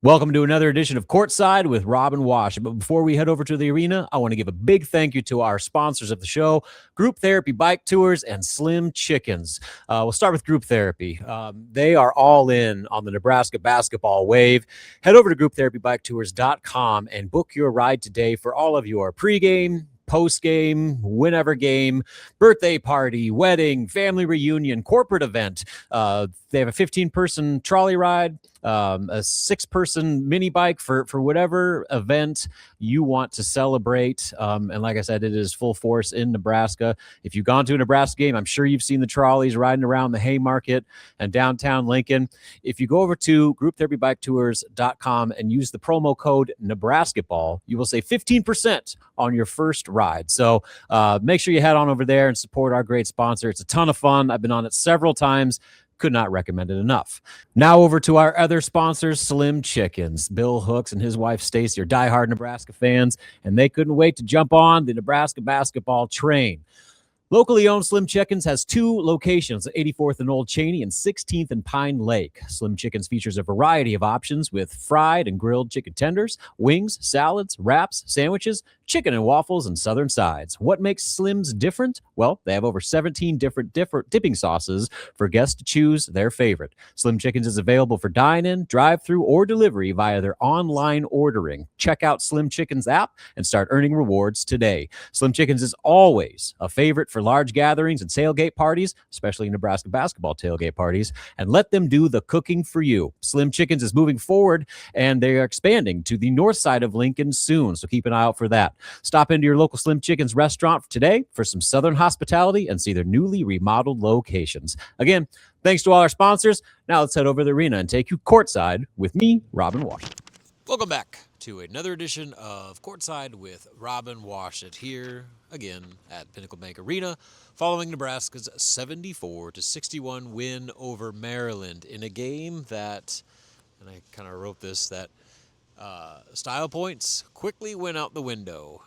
Welcome to another edition of Courtside with Rob and Washut. But before we head over to the arena, I want to give a big thank you to our sponsors of the show, Group Therapy Bike Tours and Slim Chickens. We'll start with Group Therapy. They are all in on the Nebraska basketball wave. Head over to grouptherapybiketours.com and book your ride today for all of your pregame, post-game, whenever game, birthday party, wedding, family reunion, corporate event. They have a 15-person trolley ride, a 6-person mini bike for whatever event you want to celebrate. And like I said, it is full force in Nebraska. If you've gone to a Nebraska game, I'm sure you've seen the trolleys riding around the Haymarket and downtown Lincoln. If you go over to grouptherapybiketours.com and use the promo code NebraskaBall, you will save 15% on your first ride. So make sure you head on over there and support our great sponsor. It's a ton of fun. I've been on it several times. Could not recommend it enough. Now over to our other sponsors, Slim Chickens. Bill Hooks and his wife Stacy are diehard Nebraska fans, and they couldn't wait to jump on the Nebraska basketball train. Locally owned Slim Chickens has 2 locations, 84th and Old Cheney and 16th and Pine Lake. Slim Chickens features a variety of options with fried and grilled chicken tenders, wings, salads, wraps, sandwiches, chicken and waffles, and southern sides. What makes Slim's different? Well, they have over 17 different dipping sauces for guests to choose their favorite. Slim Chickens is available for dine-in, drive-thru, or delivery via their online ordering. Check out Slim Chickens app and start earning rewards today. Slim Chickens is always a favorite for large gatherings and tailgate parties, especially Nebraska basketball tailgate parties, and let them do the cooking for you. Slim Chickens is moving forward, and they are expanding to the north side of Lincoln soon, so keep an eye out for that. Stop into your local Slim Chickens restaurant today for some southern hospitality and see their newly remodeled locations. Again, thanks to all our sponsors. Now let's head over to the arena and take you courtside with me, Robin Washut. Welcome back to another edition of Courtside with Robin Washut here again at Pinnacle Bank Arena, following Nebraska's 74-61 win over Maryland in a game that, and I kind of wrote this, that style points quickly went out the window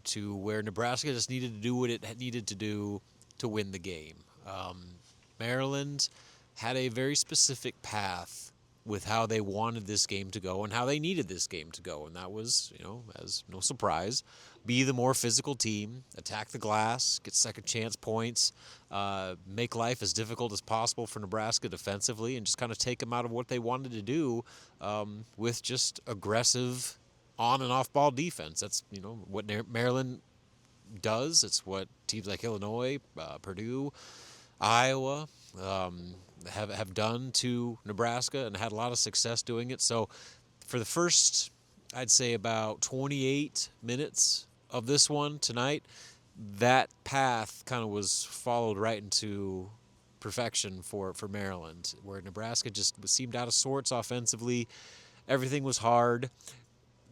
to where Nebraska just needed to do what it needed to do to win the game. Maryland had a very specific path with how they wanted this game to go and how they needed this game to go. And that was, as no surprise, be the more physical team, attack the glass, get second chance points, make life as difficult as possible for Nebraska defensively, and just kind of take them out of what they wanted to do with just aggressive on and off ball defense. That's, what Maryland does. It's what teams like Illinois, Purdue, Iowa, have done to Nebraska and had a lot of success doing it. So for the first, I'd say about 28 minutes of this one tonight, that path kind of was followed right into perfection for Maryland, where Nebraska just seemed out of sorts offensively. Everything was hard.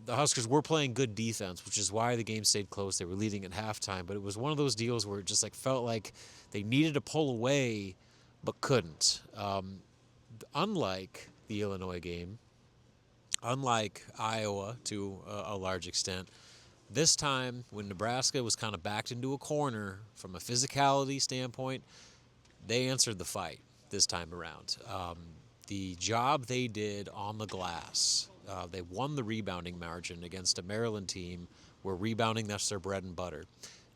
The Huskers were playing good defense, which is why the game stayed close. They were leading at halftime, but it was one of those deals where it just felt like they needed to pull away but couldn't. Unlike the Illinois game, unlike Iowa to a large extent, this time when Nebraska was kind of backed into a corner from a physicality standpoint, they answered the fight this time around. The job they did on the glass, they won the rebounding margin against a Maryland team where rebounding, that's their bread and butter.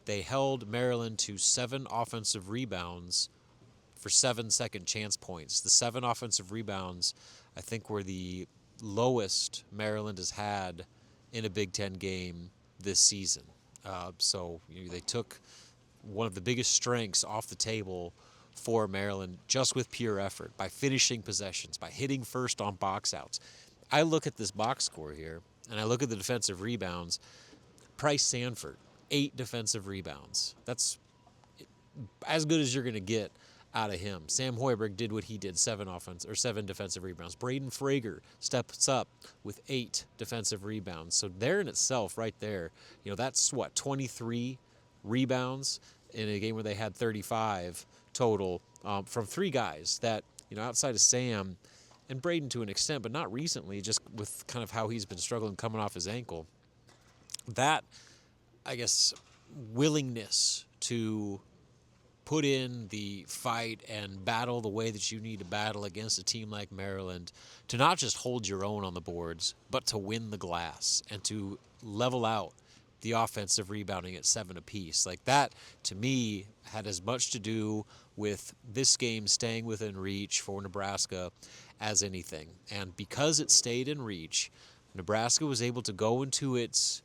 They held Maryland to 7 offensive rebounds for 7 second chance points. The 7 offensive rebounds, I think, were the lowest Maryland has had in a Big Ten game this season. So they took one of the biggest strengths off the table for Maryland just with pure effort, by finishing possessions, by hitting first on box outs. I look at this box score here, and I look at the defensive rebounds. Price Sanford, 8 defensive rebounds. That's as good as you're going to get out of him. Sam Hoiberg did what he did, 7 defensive rebounds. Braden Frager steps up with 8 defensive rebounds. So there in itself, right there, that's 23 rebounds in a game where they had 35 total from 3 guys that, outside of Sam and Braden to an extent, but not recently, just with kind of how he's been struggling coming off his ankle. That, I guess, willingness to put in the fight and battle the way that you need to battle against a team like Maryland, to not just hold your own on the boards, but to win the glass and to level out the offensive rebounding at 7 apiece. Like that, to me, had as much to do with this game staying within reach for Nebraska as anything. And because it stayed in reach, Nebraska was able to go into its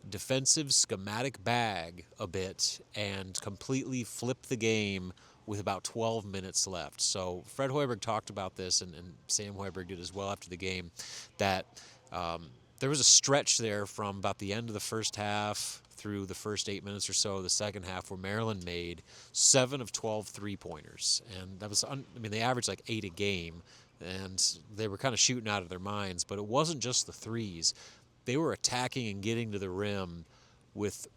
defensive schematic bag a bit and completely flip the game with about 12 minutes left. So Fred Hoiberg talked about this, and Sam Hoiberg did as well after the game, that there was a stretch there from about the end of the first half through the first 8 minutes or so of the second half where Maryland made 7 of 12 three-pointers. And that was, they averaged like 8 a game, and they were kind of shooting out of their minds. But it wasn't just the threes. They were attacking and getting to the rim with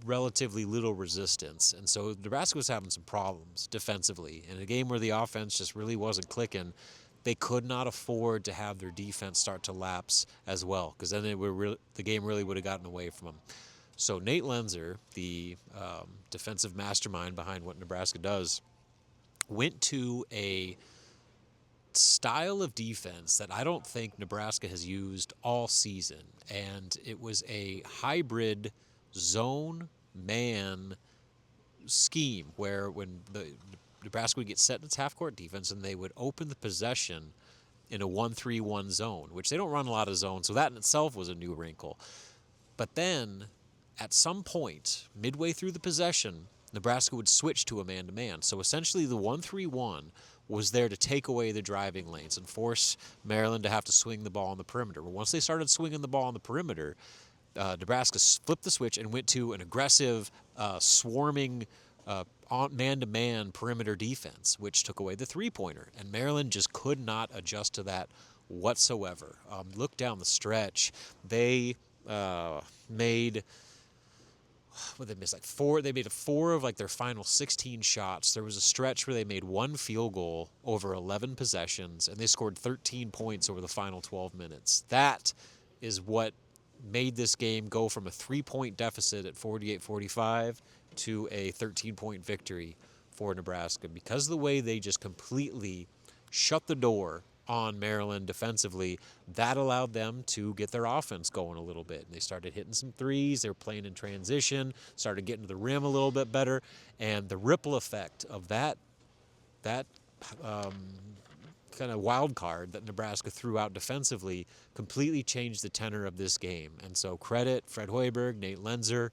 relatively little resistance. And so Nebraska was having some problems defensively. In a game where the offense just really wasn't clicking, they could not afford to have their defense start to lapse as well, because then the game really would have gotten away from them. So Nate Lenzer, the defensive mastermind behind what Nebraska does, went to a style of defense that I don't think Nebraska has used all season, and it was a hybrid zone-man scheme where when the Nebraska would get set in its half-court defense and they would open the possession in a 1-3-1 zone, which they don't run a lot of zones, so that in itself was a new wrinkle. But then, at some point, midway through the possession, Nebraska would switch to a man-to-man. So essentially the 1-3-1 was there to take away the driving lanes and force Maryland to have to swing the ball on the perimeter. But once they started swinging the ball on the perimeter, Nebraska flipped the switch and went to an aggressive, swarming man-to-man perimeter defense, which took away the three-pointer. And Maryland just could not adjust to that whatsoever. Look down the stretch. They made... What they missed, like 4. They made 4 of like their final 16 shots. There was a stretch where they made 1 field goal over 11 possessions, and they scored 13 points over the final 12 minutes. That is what made this game go from a 3-point deficit at 48-45 to a 13-point victory for Nebraska, because of the way they just completely shut the door on Maryland defensively. That allowed them to get their offense going a little bit. And they started hitting some threes. They were playing in transition, started getting to the rim a little bit better. And the ripple effect of that kind of wild card that Nebraska threw out defensively completely changed the tenor of this game. And so credit Fred Hoiberg, Nate Lenzer,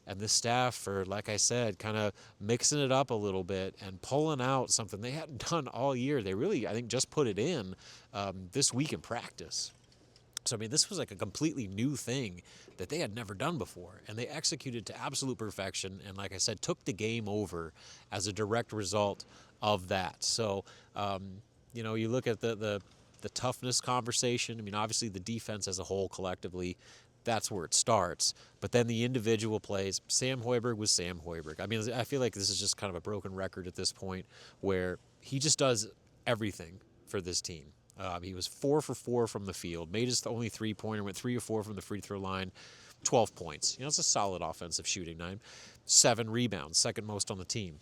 and this staff for, like I said, kind of mixing it up a little bit and pulling out something they hadn't done all year. They really, I think, just put it in this week in practice. So, this was like a completely new thing that they had never done before. And they executed to absolute perfection and, like I said, took the game over as a direct result of that. So, you look at the toughness conversation. Obviously the defense as a whole collectively, that's where it starts. But then the individual plays, Sam Hoiberg was Sam Hoiberg. I feel like this is just kind of a broken record at this point where he just does everything for this team. He was 4 for 4 from the field, made his only three-pointer, went 3 or 4 from the free throw line, 12 points. It's a solid offensive shooting night. 7 rebounds, second most on the team.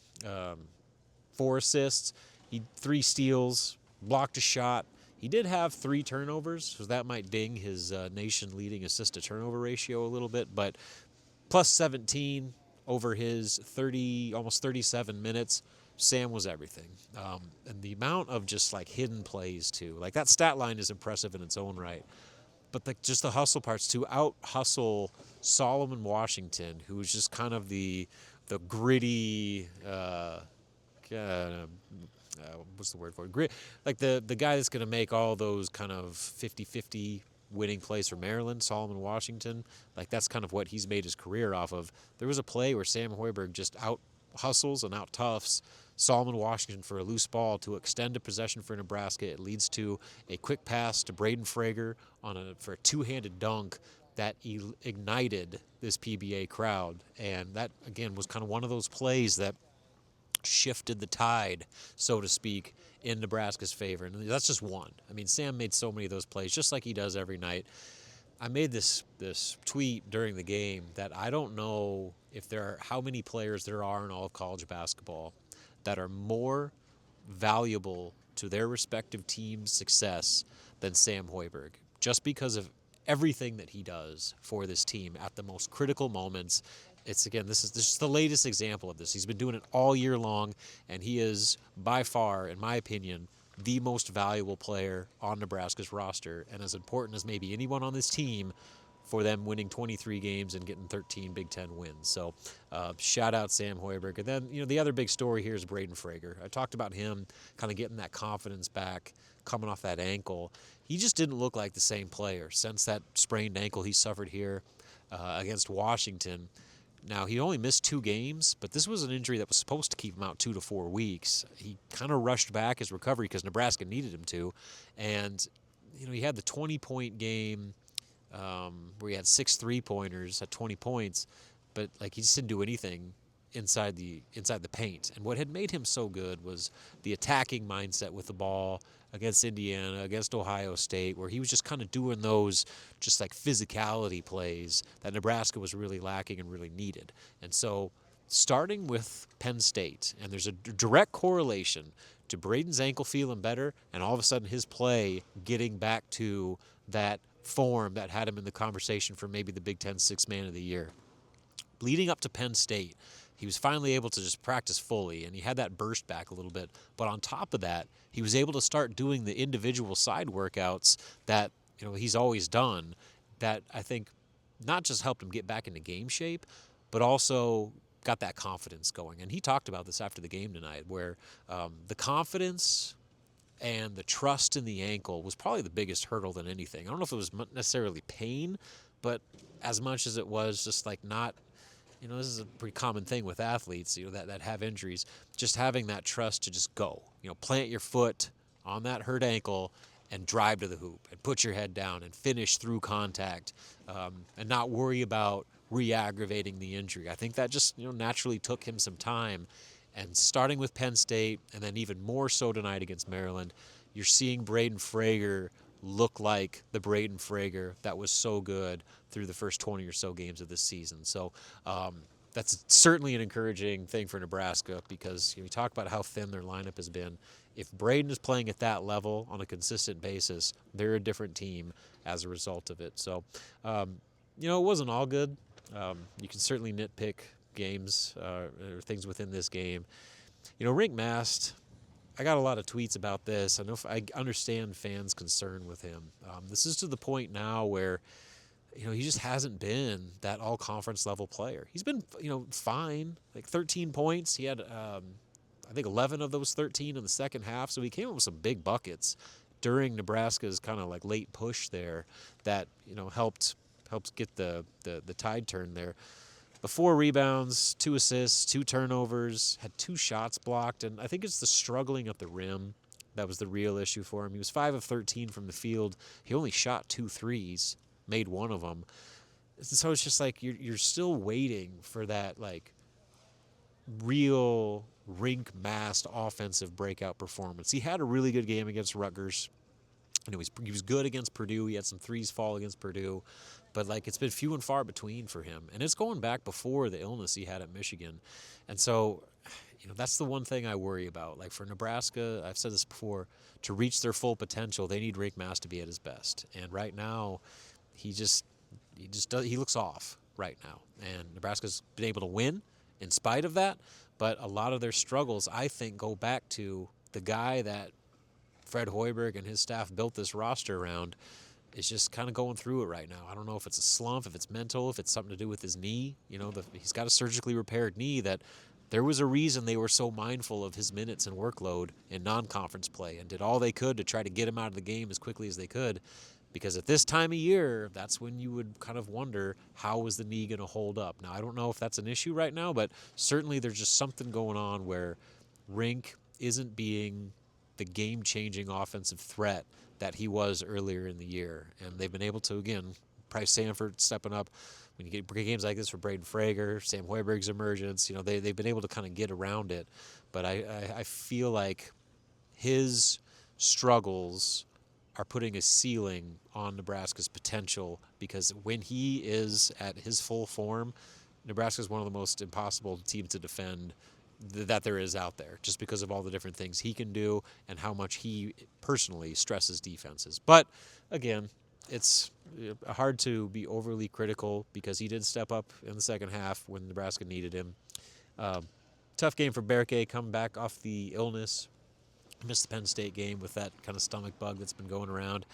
4 assists, 3 steals, blocked a shot. He did have 3 turnovers, so that might ding his nation-leading assist-to-turnover ratio a little bit, but plus 17 over his almost 37 minutes, Sam was everything. And the amount of just, hidden plays, too. That stat line is impressive in its own right, but just the hustle parts, to out-hustle Solomon Washington, who was just kind of the gritty... what's the word for it? Grit, the guy that's going to make all those kind of 50-50 winning plays for Maryland, Solomon Washington. That's kind of what he's made his career off of. There was a play where Sam Hoiberg just out hustles and out toughs Solomon Washington for a loose ball to extend a possession for Nebraska. It leads to a quick pass to Braden Frager for a two-handed dunk that ignited this PBA crowd. And that, again, was kind of one of those plays that shifted the tide, so to speak, in Nebraska's favor. And that's just one. Sam made so many of those plays, just like he does every night. I made this tweet during the game that I don't know how many players there are in all of college basketball that are more valuable to their respective team's success than Sam Hoiberg, just because of everything that he does for this team at the most critical moments. It's again, this is the latest example of this. He's been doing it all year long, and he is by far, in my opinion, the most valuable player on Nebraska's roster, and as important as maybe anyone on this team for them winning 23 games and getting 13 Big Ten wins. So shout out Sam Hoiberg. And then, the other big story here is Braden Frager. I talked about him kind of getting that confidence back, coming off that ankle. He just didn't look like the same player since that sprained ankle he suffered here against Washington. Now, he only missed 2 games, but this was an injury that was supposed to keep him out 2 to 4 weeks. He kind of rushed back his recovery because Nebraska needed him to. And, he had the 20-point game where he had 6 3-pointers at 20 points, but he just didn't do anything inside the paint. And what had made him so good was the attacking mindset with the ball against Indiana, against Ohio State, where he was just kind of doing those just physicality plays that Nebraska was really lacking and really needed. And so starting with Penn State, and there's a direct correlation to Braden's ankle feeling better and all of a sudden his play getting back to that form that had him in the conversation for maybe the Big Ten Sixth Man of the Year. Leading up to Penn State, he was finally able to just practice fully, and he had that burst back a little bit. But on top of that, he was able to start doing the individual side workouts that he's always done, that I think not just helped him get back into game shape, but also got that confidence going. And he talked about this after the game tonight, where the confidence and the trust in the ankle was probably the biggest hurdle than anything. I don't know if it was necessarily pain, but as much as it was just not, this is a pretty common thing with athletes, that have injuries, just having that trust to just go, plant your foot on that hurt ankle and drive to the hoop and put your head down and finish through contact and not worry about re-aggravating the injury. I think that just, naturally took him some time. And starting with Penn State, and then even more so tonight against Maryland, you're seeing Braden Frager look like the Braden Frager that was so good through the first 20 or so games of this season. So that's certainly an encouraging thing for Nebraska, because we talk about how thin their lineup has been. If Braden is playing at that level on a consistent basis, they're a different team as a result of it. So, it wasn't all good. You can certainly nitpick games or things within this game. Rink Mast, I got a lot of tweets about this. I understand fans' concern with him. This is to the point now where, he just hasn't been that all-conference level player. He's been, fine, 13 points. He had, I think, 11 of those 13 in the second half. So he came up with some big buckets during Nebraska's kind of late push there that, helped get the tide turned there. But 4 rebounds, 2 assists, 2 turnovers, had 2 shots blocked, and I think it's the struggling at the rim that was the real issue for him. He was 5 of 13 from the field. He only shot 2 threes, made 1 of them. So it's just you're still waiting for that real rink-masked offensive breakout performance. He had a really good game against Rutgers. He was good against Purdue. He had some threes fall against Purdue. But it's been few and far between for him. And it's going back before the illness he had at Michigan. And so, that's the one thing I worry about. For Nebraska, I've said this before, to reach their full potential, they need Rick Mast to be at his best. And right now, he looks off right now. And Nebraska's been able to win in spite of that. But a lot of their struggles, I think, go back to the guy that Fred Hoiberg and his staff built this roster around is just kind of going through it right now. I don't know if it's a slump, if it's mental, if it's something to do with his knee. He's got a surgically repaired knee that there was a reason they were so mindful of his minutes and workload in non-conference play and did all they could to try to get him out of the game as quickly as they could. Because at this time of year, that's when you would kind of wonder, how is the knee going to hold up? Now, I don't know if that's an issue right now, but certainly there's just something going on where Rink isn't being the game-changing offensive threat that he was earlier in the year. And they've been able to, again, Price Sanford stepping up. When you get games like this for Braden Frager, Sam Hoiberg's emergence, they've been able to kind of get around it. But I feel like his struggles are putting a ceiling on Nebraska's potential, because when he is at his full form, Nebraska is one of the most impossible teams to defend that there is out there, just because of all the different things he can do and how much he personally stresses defenses. But again, it's hard to be overly critical because he did step up in the second half when Nebraska needed him. Tough game for Berke, coming back off the illness. Missed the Penn State game with that kind of stomach bug that's been going around.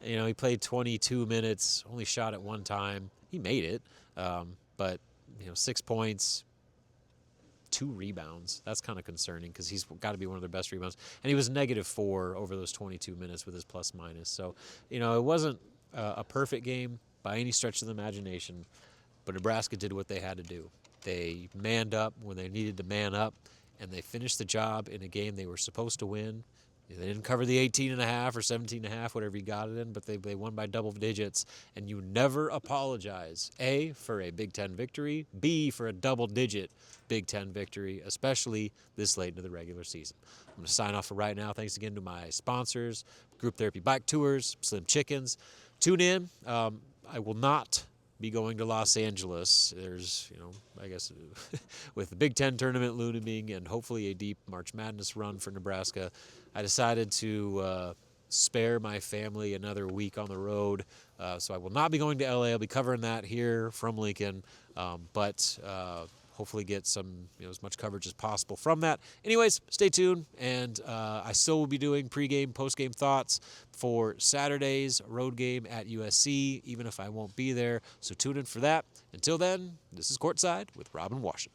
You know, he played 22 minutes, only shot at one time. He made it, but 6 points, 2 rebounds. That's kind of concerning because he's got to be one of their best rebounds. And he was -4 over those 22 minutes with his plus-minus. So, it wasn't a perfect game by any stretch of the imagination, but Nebraska did what they had to do. They manned up when they needed to man up, and they finished the job in a game they were supposed to win. They didn't cover the 18.5 or 17.5, whatever you got it in, but they won by double digits. And you never apologize, A, for a Big Ten victory, B, for a double-digit Big Ten victory, especially this late into the regular season. I'm going to sign off for right now. Thanks again to my sponsors, Group Therapy Bike Tours, Slim Chickens. Tune in. I will not be going to Los Angeles. There's, I guess with the Big Ten tournament looming and hopefully a deep March Madness run for Nebraska, I decided to spare my family another week on the road. So I will not be going to LA. I'll be covering that here from Lincoln, but hopefully get some, as much coverage as possible from that. Anyways, stay tuned, and I still will be doing pregame, postgame thoughts for Saturday's road game at USC, even if I won't be there. So tune in for that. Until then, this is Courtside with Rob and Washut.